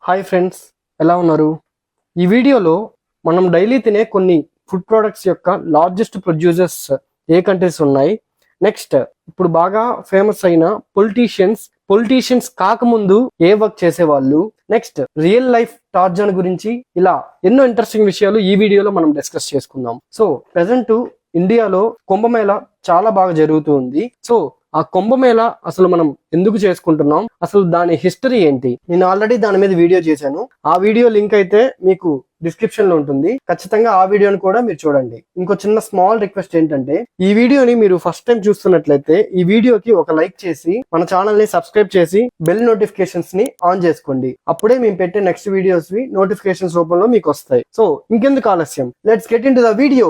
Hi friends, ఎలా ఉన్నారు? ఈ వీడియోలో మనం డైలీ తినే కొన్ని ఫుడ్ ప్రొడక్ట్స్ యొక్క లార్జెస్ట్ ప్రొడ్యూసర్స్ ఏ కంట్రీస్ ఉన్నాయి. నెక్స్ట్ ఇప్పుడు బాగా ఫేమస్ అయిన పొలిటీషియన్స్ కాకముందు ఏ వర్క్ చేసేవాళ్ళు, నెక్స్ట్ రియల్ లైఫ్ టార్జన్ గురించి, ఇలా ఎన్నో ఇంట్రెస్టింగ్ విషయాలు ఈ వీడియోలో మనం డిస్కస్ చేసుకుందాం. సో ప్రెసెంట్ ఇండియాలో కుంభమేళా చాలా బాగా జరుగుతూ ఉంది. సో ఆ కుంభమేళ అసలు మనం ఎందుకు చేసుకుంటున్నాం, అసలు దాని హిస్టరీ ఏంటి, నేను ఆల్రెడీ దాని మీద వీడియో చేశాను. ఆ వీడియో లింక్ అయితే మీకు డిస్క్రిప్షన్ లో ఉంటుంది. ఖచ్చితంగా ఆ వీడియోని కూడా మీరు చూడండి. ఇంకో చిన్న స్మాల్ రిక్వెస్ట్ ఏంటంటే, ఈ వీడియోని మీరు ఫస్ట్ టైం చూస్తున్నట్లయితే ఈ వీడియోకి ఒక లైక్ చేసి మన ఛానల్ ని సబ్స్క్రైబ్ చేసి బెల్ నోటిఫికేషన్స్ ని ఆన్ చేసుకోండి. అప్పుడే మేము పెట్టే నెక్స్ట్ వీడియోస్ నోటిఫికేషన్స్ రూపంలో మీకు వస్తాయి. సో ఇంకెందుకు ఆలస్యం, let's get in to the video.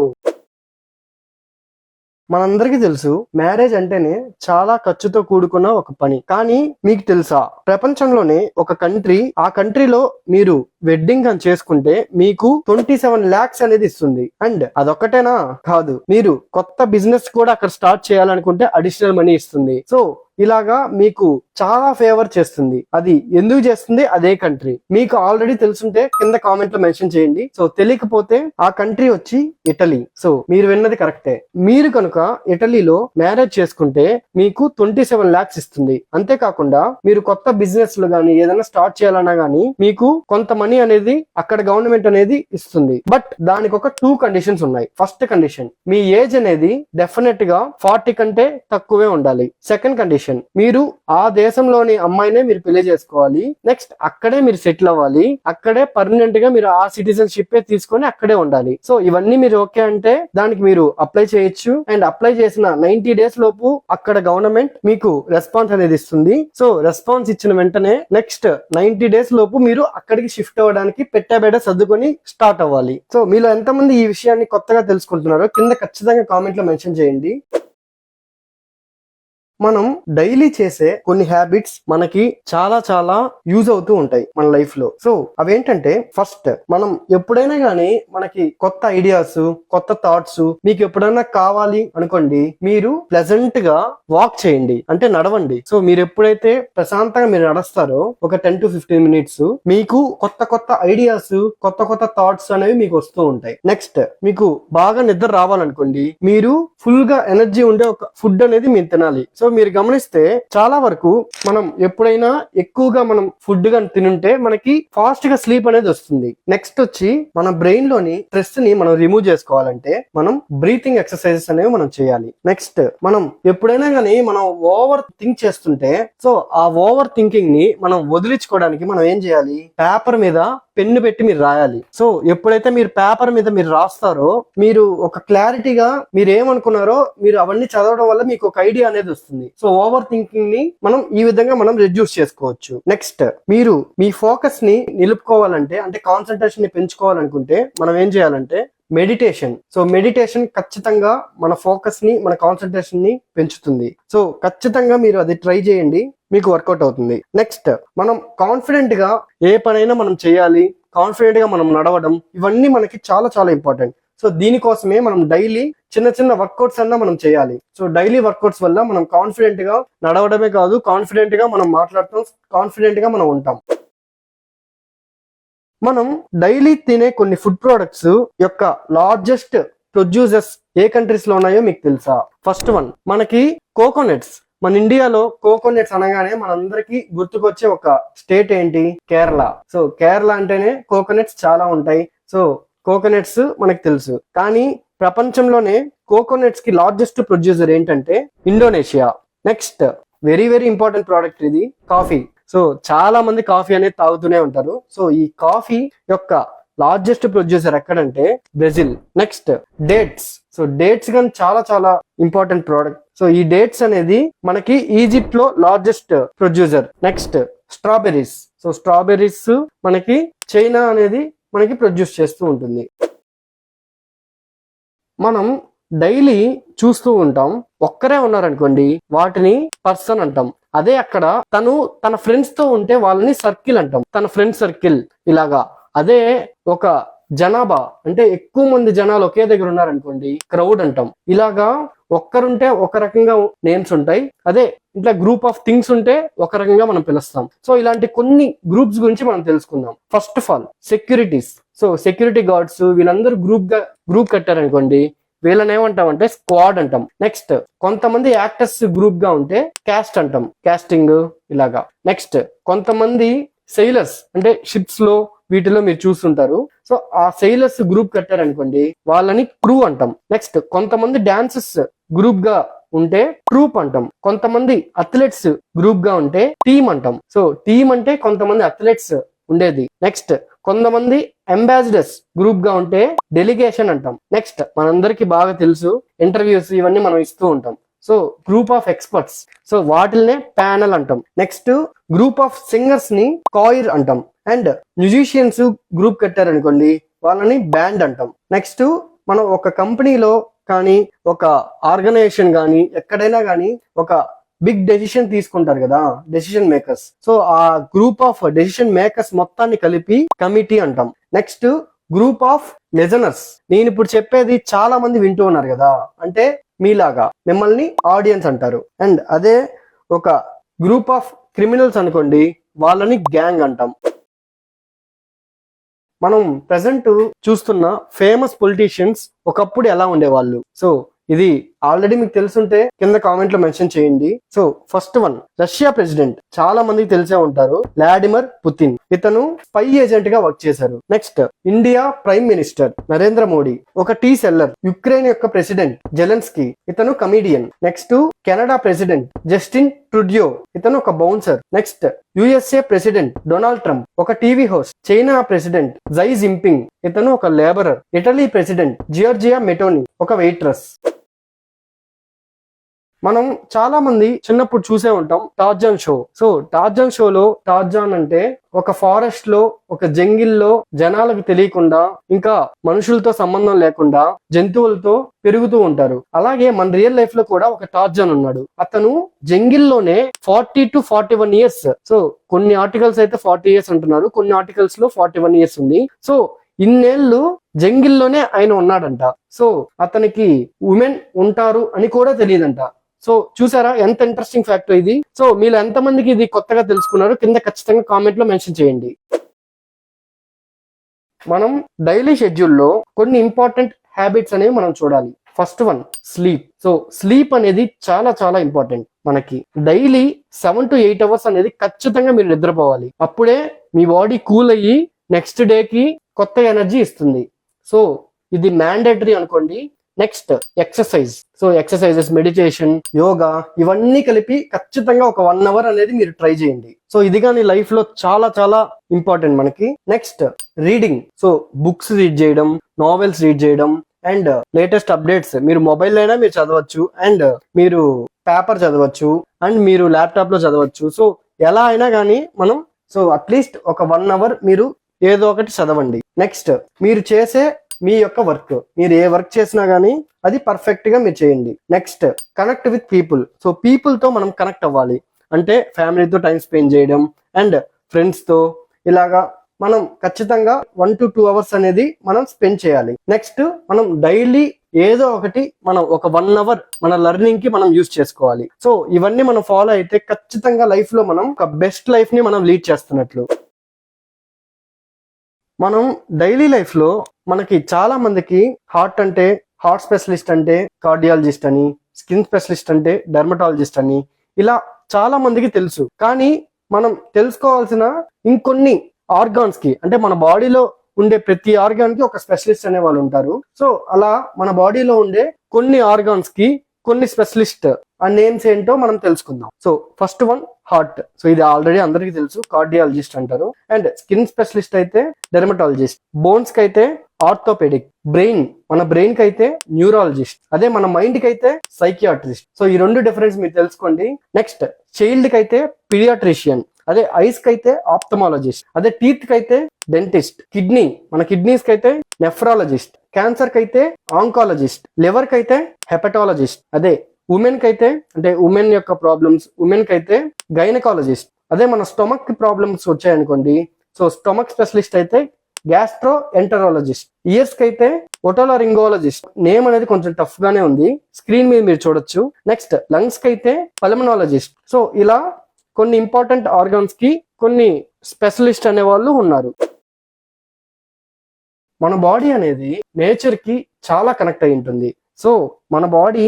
మనందరికీ తెలుసు, మ్యారేజ్ అంటేనే చాలా ఖర్చుతో కూడుకున్న ఒక పని. కానీ మీకు తెలుసా, ప్రపంచంలోనే ఒక కంట్రీ, ఆ కంట్రీలో మీరు వెడ్డింగ్ అని చేసుకుంటే మీకు 27 lakhs అనేది ఇస్తుంది. అండ్ అదొక్కటేనా కాదు, మీరు కొత్త బిజినెస్ కూడా అక్కడ స్టార్ట్ చేయాలనుకుంటే అడిషనల్ మనీ ఇస్తుంది. సో ఇలాగా మీకు చాలా ఫేవర్ చేస్తుంది. అది ఎందుకు చేస్తుంది, అదే కంట్రీ. మీకు ఆల్రెడీ తెలుసుంటే కింద కామెంట్ లో మెన్షన్ చేయండి. సో తెలియకపోతే ఆ కంట్రీ వచ్చి ఇటలీ. సో మీరు విన్నది కరెక్టే. మీరు కనుక ఇటలీలో మ్యారేజ్ చేసుకుంటే మీకు 27 lakhs ఇస్తుంది. అంతేకాకుండా మీరు కొత్త బిజినెస్ లో గానీ ఏదైనా స్టార్ట్ చేయాలన్నా గానీ మీకు కొంత మనీ అనేది అక్కడ గవర్నమెంట్ అనేది ఇస్తుంది. బట్ దానికి ఒక 2 కండిషన్స్ ఉన్నాయి. ఫస్ట్ కండిషన్, మీ ఏజ్ అనేది డెఫినెట్ గా 40 కంటే తక్కువే ఉండాలి. సెకండ్ కండిషన్, మీరు ఆ దేశంలోని అమ్మాయినే మీరు పెళ్లి చేసుకోవాలి. నెక్స్ట్ అక్కడే మీరు సెటిల్ అవ్వాలి. అక్కడే పర్మనెంట్ గా మీరు ఆ సిటిజన్షిప్ తీసుకొని అక్కడే ఉండాలి. సో ఇవన్నీ మీరు ఓకే అంటే దానికి మీరు అప్లై చేయొచ్చు. అండ్ అప్లై చేసిన 90 days లోపు అక్కడ గవర్నమెంట్ మీకు రెస్పాన్స్ అనేది ఇస్తుంది. సో రెస్పాన్స్ ఇచ్చిన వెంటనే నెక్స్ట్ 90 days లోపు మీరు అక్కడికి షిఫ్ట్ అవ్వడానికి పెట్టబెడ సర్దుకొని స్టార్ట్ అవ్వాలి. సో మీలో ఎంతమంది ఈ విషయాన్ని కొత్తగా తెలుసుకుంటున్నారో కింద ఖచ్చితంగా కామెంట్ లో మెన్షన్ చేయండి. మనం డైలీ చేసే కొన్ని హ్యాబిట్స్ మనకి చాలా చాలా యూజ్ అవుతూ ఉంటాయి మన లైఫ్ లో. సో అవేంటంటే, ఫస్ట్ మనం ఎప్పుడైనా గానీ మనకి కొత్త ఐడియాస్, కొత్త థాట్స్ మీకు ఎప్పుడైనా కావాలి అనుకోండి, మీరు ప్లెజెంట్ గా వాక్ చేయండి, అంటే నడవండి. సో మీరు ఎప్పుడైతే ప్రశాంతంగా మీరు నడుస్తారో ఒక 10 to 15 minutes మీకు కొత్త కొత్త ఐడియాస్, కొత్త కొత్త థాట్స్ అనేవి మీకు వస్తూ ఉంటాయి. నెక్స్ట్ మీకు బాగా నిద్ర రావాలనుకోండి, మీరు ఫుల్ గా ఎనర్జీ ఉండే ఒక ఫుడ్ అనేది మీరు తినాలి. సో మీరు గమనిస్తే చాలా వరకు మనం ఎప్పుడైనా ఎక్కువగా మనం ఫుడ్ గా తినుంటే మనకి ఫాస్ట్ గా స్లీప్ అనేది వస్తుంది. నెక్స్ట్ వచ్చి మన బ్రెయిన్ లోని స్ట్రెస్ ని మనం రిమూవ్ చేసుకోవాలంటే మనం బ్రీతింగ్ ఎక్సర్సైజెస్ అనేవి మనం చేయాలి. నెక్స్ట్ మనం ఎప్పుడైనా గానీ మనం ఓవర్ థింక్ చేస్తుంటే, సో ఆ ఓవర్ థింకింగ్ ని మనం వదిలించుకోవడానికి మనం ఏం చేయాలి, పేపర్ మీద పెన్ను పెట్టి మీరు రాయాలి. సో ఎప్పుడైతే మీరు పేపర్ మీద మీరు రాస్తారో, మీరు ఒక క్లారిటీగా మీరు ఏమనుకున్నారో మీరు అవన్నీ చదవడం వల్ల మీకు ఒక ఐడియా అనేది వస్తుంది. సో ఓవర్ థింకింగ్ ని మనం ఈ విధంగా మనం రెడ్యూస్ చేసుకోవచ్చు. నెక్స్ట్ మీరు మీ ఫోకస్ ని నిలుపుకోవాలంటే, అంటే కాన్సన్ట్రేషన్ ని పెంచుకోవాలనుకుంటే మనం ఏం చేయాలంటే మెడిటేషన్. సో మెడిటేషన్ ఖచ్చితంగా మన ఫోకస్ ని, మన కాన్సన్ట్రేషన్ ని పెంచుతుంది. సో ఖచ్చితంగా మీరు అది ట్రై చేయండి, మీకు వర్కౌట్ అవుతుంది. నెక్స్ట్ మనం కాన్ఫిడెంట్ గా ఏ పనైనా మనం చేయాలి, కాన్ఫిడెంట్ గా మనం నడవడం, ఇవన్నీ మనకి చాలా చాలా ఇంపార్టెంట్. సో దీనికోసమే మనం డైలీ చిన్న చిన్న వర్కౌట్స్ అన్నా మనం చేయాలి. సో డైలీ వర్కౌట్స్ వల్ల మనం కాన్ఫిడెంట్ గా నడవడమే కాదు, కాన్ఫిడెంట్ గా మనం మాట్లాడటం, కాన్ఫిడెంట్ గా మనం ఉంటాం. మనం డైలీ తినే కొన్ని ఫుడ్ ప్రొడక్ట్స్ యొక్క లార్జెస్ట్ ప్రొడ్యూసర్స్ ఏ కంట్రీస్ లో ఉన్నాయో మీకు తెలుసా? ఫస్ట్ వన్ మనకి కోకోనట్స్. మన ఇండియాలో కోకోనట్స్ అనగానే మనందరికి గుర్తుకొచ్చే ఒక స్టేట్ ఏంటి? కేరళ. సో కేరళ అంటేనే కోకోనట్స్ చాలా ఉంటాయి. సో కోకోనట్స్ మనకు తెలుసు. కానీ ప్రపంచంలోనే కోకోనట్స్ కి లార్జెస్ట్ ప్రొడ్యూసర్ ఏంటంటే Indonesia. Next very very important product ఇది, కాఫీ. సో చాలా మంది కాఫీ అనేది తాగుతూనే ఉంటారు. సో ఈ కాఫీ యొక్క లార్జెస్ట్ ప్రొడ్యూసర్ ఎక్కడంటే Brazil. Next dates. So dates కానీ చాలా చాలా ఇంపార్టెంట్ ప్రోడక్ట్. సో ఈ డేట్స్ అనేది మనకి ఈజిప్ట్ లో largest producer. Next strawberries. So strawberries మనకి చైనా అనేది మనకి ప్రొడ్యూస్ చేస్తూ ఉంటుంది. మనం డైలీ చూస్తూ ఉంటాం, ఒక్కరే ఉన్నారనుకోండి వాటిని పర్సన్ అంటాం. అదే అక్కడ తను తన ఫ్రెండ్స్ తో ఉంటే వాళ్ళని సర్కిల్ అంటాం, తన ఫ్రెండ్ సర్కిల్ ఇలాగా. అదే ఒక జనాభా అంటే ఎక్కువ మంది జనాలు ఒకే దగ్గర ఉన్నారనుకోండి క్రౌడ్ అంటాం. ఇలాగా ఒక్కరుంటే ఒక రకంగా నేమ్స్ ఉంటాయి, అదే ఇట్లా గ్రూప్ ఆఫ్ థింగ్స్ ఉంటే ఒక రకంగా మనం పిలుస్తాం. సో ఇలాంటి కొన్ని గ్రూప్స్ గురించి మనం తెలుసుకుందాం. First of all securities. So security guards వీళ్ళందరూ గ్రూప్ కట్టారనుకోండి, వీళ్ళని ఏమంటామంటే స్క్వాడ్ అంటాం. నెక్స్ట్ కొంతమంది యాక్టర్స్ గ్రూప్ గా ఉంటే క్యాస్ట్ అంటాం, క్యాస్టింగ్ ఇలాగా. నెక్స్ట్ కొంతమంది సెయిలర్స్ అంటే షిప్స్ లో వీటిలో మీరు చూస్తుంటారు. సో ఆ సెయిలర్స్ గ్రూప్ కట్టారనుకోండి, వాళ్ళని క్రూ అంటాం. నెక్స్ట్ కొంతమంది డాన్సెస్ గ్రూప్ గా ఉంటే ట్రూప్ అంటాం. కొంతమంది అథ్లెట్స్ గ్రూప్ గా ఉంటే టీమ్ అంటాం. సో టీమ్ అంటే కొంతమంది అథ్లెట్స్ ఉండేది. నెక్స్ట్ కొంతమంది అంబాసిడర్స్ గ్రూప్ గా ఉంటే డెలిగేషన్ అంటాం. నెక్స్ట్ మనందరికి బాగా తెలుసు ఇంటర్వ్యూస్ ఇవన్నీ మనం ఇస్తూ ఉంటాం. So group of experts, so వాటిల్నే ప్యానల్ అంటాం. నెక్స్ట్ గ్రూప్ ఆఫ్ సింగర్స్ ని కాయిర్ అంటాం. అండ్ మ్యూజిషియన్స్ గ్రూప్ కట్టారనుకోండి, వాళ్ళని బ్యాండ్ అంటాం. నెక్స్ట్ మనం ఒక కంపెనీలో కానీ ఒక ఆర్గనైజేషన్ కానీ ఎక్కడైనా కానీ ఒక బిగ్ డెసిషన్ తీసుకుంటారు కదా, డెసిషన్ మేకర్స్. సో ఆ గ్రూప్ ఆఫ్ డెసిషన్ మేకర్స్ మొత్తాన్ని కలిపి కమిటీ అంటాం. Next group of listeners. నేను ఇప్పుడు చెప్పేది చాలా మంది వింటూ ఉన్నారు కదా, అంటే మీలాగా మిమ్మల్ని ఆడియన్స్ అంటారు. అండ్ అదే ఒక గ్రూప్ ఆఫ్ క్రిమినల్స్ అనుకోండి, వాళ్ళని గ్యాంగ్ అంటాం. మనం ప్రెసెంట్ చూస్తున్న ఫేమస్ పొలిటీషియన్స్ ఒకప్పుడు ఎలా ఉండేవాళ్ళు, సో ఇది ఆల్రెడీ మీకు తెలుసుంటే కింద కామెంట్ లో మెన్షన్ చేయండి. So first one, Russia president చాలా మందికి తెలిసే ఉంటారు, వ్లాడిమిర్ పుతిన్. ఇతను స్పై ఏజెంట్ గా వర్క్ చేశారు. Next India prime minister Narendra Modi ఒక టీ సెల్లర్. యుక్రెయిన్ యొక్క ప్రెసిడెంట్ జెలెన్స్కీ, ఇతను comedian. Next Canada president Justin Trudeau, ఇతను ఒక bouncer. Next USA president Donald Trump ఒక TV host. China president Xi Jinping, ఇతను ఒక labourer. Italy president Giorgia Meloni ఒక waitress. మనం చాలా మంది చిన్నప్పుడు చూసే ఉంటాం టార్జాన్ షో. సో టార్జాన్ షోలో టార్జాన్ అంటే ఒక ఫారెస్ట్ లో ఒక జంగిల్లో జనాలకు తెలియకుండా ఇంకా మనుషులతో సంబంధం లేకుండా జంతువులతో పెరుగుతూ ఉంటారు. అలాగే మన రియల్ లైఫ్ లో కూడా ఒక టార్జాన్ ఉన్నాడు. అతను జంగిల్లోనే 40 to 41 ఇయర్స్. సో కొన్ని ఆర్టికల్స్ అయితే 40 ఇయర్స్ అంటున్నారు, కొన్ని ఆర్టికల్స్ లో 41 ఇయర్స్ ఉంది. సో ఇన్నేళ్లు జంగిల్లోనే ఆయన ఉన్నాడంట. సో అతనికి ఉమెన్ ఉంటారు అని కూడా తెలియదంట. సో చూసారా ఎంత ఇంట్రెస్టింగ్ ఫ్యాక్ట్ ఇది. సో మీరు ఎంతమందికి ఇది కొత్తగా తెలుసుకున్నారు కింద ఖచ్చితంగా కామెంట్ లో మెన్షన్ చేయండి. మనం డైలీ షెడ్యూల్లో కొన్ని ఇంపార్టెంట్ హ్యాబిట్స్ అనేవి మనం చూడాలి. First one sleep. So sleep అనేది చాలా చాలా ఇంపార్టెంట్. మనకి డైలీ 7 to 8 అవర్స్ అనేది ఖచ్చితంగా మీరు నిద్రపోవాలి. అప్పుడే మీ బాడీ కూల్ అయ్యి నెక్స్ట్ డేకి కొత్త ఎనర్జీ ఇస్తుంది. సో ఇది మ్యాండేటరీ అనుకోండి. Next exercise. So exercises, meditation, yoga ఇవన్నీ కలిపి ఖచ్చితంగా ఒక 1 hour అనేది మీరు ట్రై చేయండి. సో ఇది కానీ లైఫ్ లో చాలా చాలా ఇంపార్టెంట్ మనకి. Next reading. So books read చేయడం, నావెల్స్ రీడ్ చేయడం, అండ్ లేటెస్ట్ అప్డేట్స్ మీరు మొబైల్ అయినా మీరు చదవచ్చు, అండ్ మీరు పేపర్ చదవచ్చు, అండ్ మీరు ల్యాప్టాప్ లో చదవచ్చు. సో ఎలా అయినా కానీ మనం సో అట్లీస్ట్ ఒక 1 hour మీరు ఏదో ఒకటి చదవండి. నెక్స్ట్ మీరు చేసే మీ యొక్క వర్క్, మీరు ఏ వర్క్ చేసినా గానీ అది పర్ఫెక్ట్ గా మీరు చేయండి. Next connect with people. So people తో మనం కనెక్ట్ అవ్వాలి, అంటే ఫ్యామిలీతో టైం స్పెండ్ చేయడం అండ్ ఫ్రెండ్స్ తో ఇలాగా మనం ఖచ్చితంగా 1 to 2 hours అనేది మనం స్పెండ్ చేయాలి. నెక్స్ట్ మనం డైలీ ఏదో ఒకటి మనం ఒక 1 hour మన లెర్నింగ్ కి మనం యూజ్ చేసుకోవాలి. సో ఇవన్నీ మనం ఫాలో అయితే ఖచ్చితంగా లైఫ్ లో మనం ఒక బెస్ట్ లైఫ్ ని మనం లీడ్ చేస్తున్నట్లు. మనం డైలీ లైఫ్ లో మనకి చాలా మందికి హార్ట్ స్పెషలిస్ట్ అంటే కార్డియాలజిస్ట్ అని, స్కిన్ స్పెషలిస్ట్ అంటే డెర్మటాలజిస్ట్ అని, ఇలా చాలా మందికి తెలుసు. కానీ మనం తెలుసుకోవాల్సిన ఇంకొన్ని ఆర్గాన్స్ కి, అంటే మన బాడీలో ఉండే ప్రతి ఆర్గాన్ కి ఒక స్పెషలిస్ట్ అనే వాళ్ళు ఉంటారు. సో అలా మన బాడీలో ఉండే కొన్ని ఆర్గాన్స్ కి కొన్ని స్పెషలిస్ట్ ఆ నేమ్స్ ఏంటో మనం తెలుసుకుందాం. So first one heart. So ఇది ఆల్రెడీ అందరికీ తెలుసు, కార్డియాలజిస్ట్ అంటారు. అండ్ స్కిన్ స్పెషలిస్ట్ అయితే డెర్మటాలజిస్ట్. బోన్స్ కి అయితే ఆర్థోపెడిక్. బ్రెయిన్, మన బ్రెయిన్ కి అయితే న్యూరాలజిస్ట్. అదే మన మైండ్ కి అయితే సైకియాట్రిస్ట్. సో ఈ రెండు డిఫరెన్స్ మీరు తెలుసుకోండి. నెక్స్ట్ చైల్డ్ కి అయితే పీడియాట్రిషియన్. అదే ఐస్ కి అయితే ఆప్థమాలజిస్ట్. అదే టీత్ కి అయితే డెంటిస్ట్. కిడ్నీ, మన కిడ్నీస్ కి అయితే నెఫ్రాలజిస్ట్. క్యాన్సర్ కి అయితే ఆంకాలజిస్ట్. లివర్ కి అయితే హెపటాలజిస్ట్. అదే ఉమెన్ కి అయితే, అంటే ఉమెన్ యొక్క ప్రాబ్లమ్స్, ఉమెన్ కి అయితే గైనకాలజిస్ట్. అదే మన స్టొమక్ ప్రాబ్లమ్స్ వచ్చాయనుకోండి, సో స్టొమక్ స్పెషలిస్ట్ అయితే గ్యాస్ట్రో ఎంటరాలజిస్ట్. ఇయర్స్ కి అయితే ఓటోలారింగోలజిస్ట్, నేమ్ అనేది కొంచెం టఫ్ గానే ఉంది, స్క్రీన్ మీద మీరు చూడొచ్చు. నెక్స్ట్ లంగ్స్ కి అయితే పల్మనాలజిస్ట్. సో ఇలా కొన్ని ఇంపార్టెంట్ ఆర్గాన్స్ కి కొన్ని స్పెషలిస్ట్ అనే వాళ్ళు ఉన్నారు. మన బాడీ అనేది నేచర్ కి చాలా కనెక్ట్ అయి ఉంటుంది. సో మన బాడీ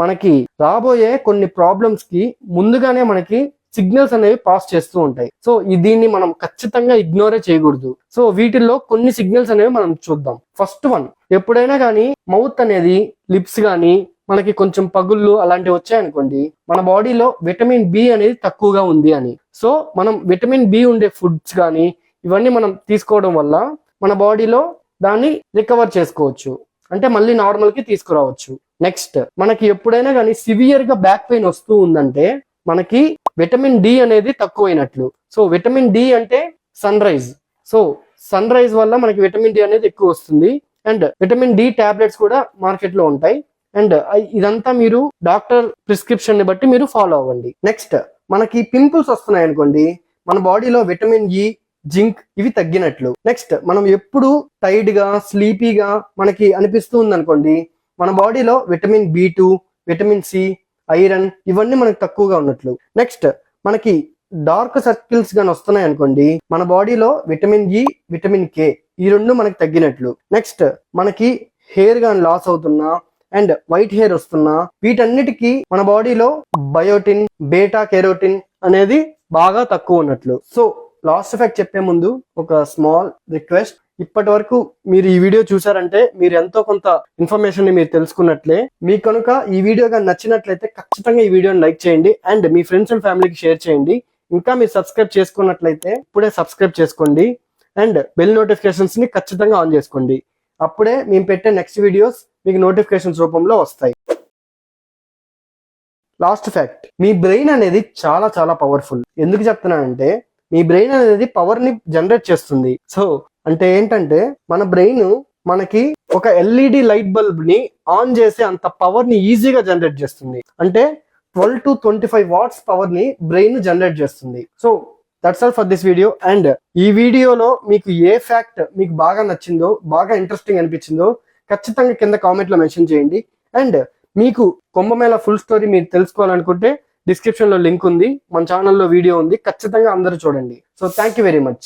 మనకి రాబోయే కొన్ని ప్రాబ్లమ్స్ కి ముందుగానే మనకి సిగ్నల్స్ అనేవి పాస్ చేస్తూ ఉంటాయి. సో దీన్ని మనం ఖచ్చితంగా ఇగ్నోరే చేయకూడదు. సో వీటిల్లో కొన్ని సిగ్నల్స్ అనేవి మనం చూద్దాం. ఫస్ట్ వన్, ఎప్పుడైనా కానీ మౌత్ అనేది, లిప్స్ కానీ మనకి కొంచెం పగుళ్ళు అలాంటివి వచ్చాయనుకోండి, మన బాడీలో విటమిన్ బి అనేది తక్కువగా ఉంది అని. సో మనం విటమిన్ బి ఉండే ఫుడ్స్ కానీ ఇవన్నీ మనం తీసుకోవడం వల్ల మన బాడీలో దాన్ని రికవర్ చేసుకోవచ్చు, అంటే మళ్ళీ నార్మల్ కి తీసుకురావచ్చు. నెక్స్ట్, మనకి ఎప్పుడైనా కానీ సివియర్ గా బ్యాక్ పెయిన్ వస్తూ ఉందంటే మనకి విటమిన్ డి అనేది తక్కువైనట్లు. సో విటమిన్ డి అంటే sunrise. So sunrise వల్ల మనకి విటమిన్ డి అనేది ఎక్కువ వస్తుంది. అండ్ విటమిన్ డి టాబ్లెట్స్ కూడా మార్కెట్ లో ఉంటాయి. అండ్ ఇదంతా మీరు డాక్టర్ ప్రిస్క్రిప్షన్ ని బట్టి మీరు ఫాలో అవ్వండి. నెక్స్ట్, మనకి పింపుల్స్ వస్తున్నాయి అనుకోండి, మన బాడీలో విటమిన్ ఇ, జింక్ ఇవి తగ్గినట్లు. నెక్స్ట్, మనం ఎప్పుడు టైర్డ్ గా, స్లీపీగా మనకి అనిపిస్తూ ఉందనుకోండి, మన బాడీలో విటమిన్ బి2, విటమిన్ సి, ఐరన్ ఇవన్నీ మనకి తక్కువగా ఉన్నట్లు. నెక్స్ట్, మనకి డార్క్ సర్కిల్స్ గాని వస్తున్నాయి అనుకోండి, మన బాడీలో విటమిన్ ఇ, విటమిన్ కే ఈ రెండు మనకి తగ్గినట్లు. నెక్స్ట్, మనకి హెయిర్ గాని లాస్ అవుతున్నా అండ్ వైట్ హెయిర్ వస్తున్నా, వీటన్నిటికీ మన బాడీలో బయోటిన్, బీటా కెరోటిన్ అనేది బాగా తక్కువ ఉన్నట్లు. సో లాస్ట్ ఎఫెక్ట్ చెప్పే ముందు ఒక స్మాల్ రిక్వెస్ట్, ఇప్పటి వరకు మీరు ఈ వీడియో చూసారంటే మీరు ఎంతో కొంత ఇన్ఫర్మేషన్ ని మీరు తెలుసుకున్నట్లే. మీకు కనుక ఈ వీడియో కానీ నచ్చినట్లయితే ఖచ్చితంగా ఈ వీడియోని లైక్ చేయండి అండ్ మీ ఫ్రెండ్స్ అండ్ ఫ్యామిలీకి షేర్ చేయండి. ఇంకా మీరు సబ్స్క్రైబ్ చేసుకున్నట్లయితే ఇప్పుడే సబ్స్క్రైబ్ చేసుకోండి అండ్ బెల్ నోటిఫికేషన్స్ ని ఖచ్చితంగా ఆన్ చేసుకోండి. అప్పుడే మేము పెట్టే నెక్స్ట్ వీడియోస్ మీకు నోటిఫికేషన్స్ రూపంలో వస్తాయి. లాస్ట్ ఫ్యాక్ట్, మీ బ్రెయిన్ అనేది చాలా చాలా పవర్ఫుల్. ఎందుకు చెప్తున్నానంటే మీ బ్రెయిన్ అనేది పవర్ ని జనరేట్ చేస్తుంది. సో అంటే ఏంటంటే మన బ్రెయిన్ మనకి ఒక ఎల్ఈడి లైట్ బల్బ్ ని ఆన్ చేసే అంత పవర్ ని ఈజీగా జనరేట్ చేస్తుంది. అంటే 12 to 25 వాట్స్ పవర్ ని బ్రెయిన్ జనరేట్ చేస్తుంది. So that's all for this video. And ఈ వీడియోలో మీకు ఏ ఫ్యాక్ట్ మీకు బాగా నచ్చిందో, బాగా ఇంట్రెస్టింగ్ అనిపించిందో ఖచ్చితంగా కింద కామెంట్ లో మెన్షన్ చేయండి. అండ్ మీకు కుంభమేళ ఫుల్ స్టోరీ మీరు తెలుసుకోవాలనుకుంటే డిస్క్రిప్షన్ లో లింక్ ఉంది, మన ఛానల్లో వీడియో ఉంది, ఖచ్చితంగా అందరూ చూడండి. So thank you very much.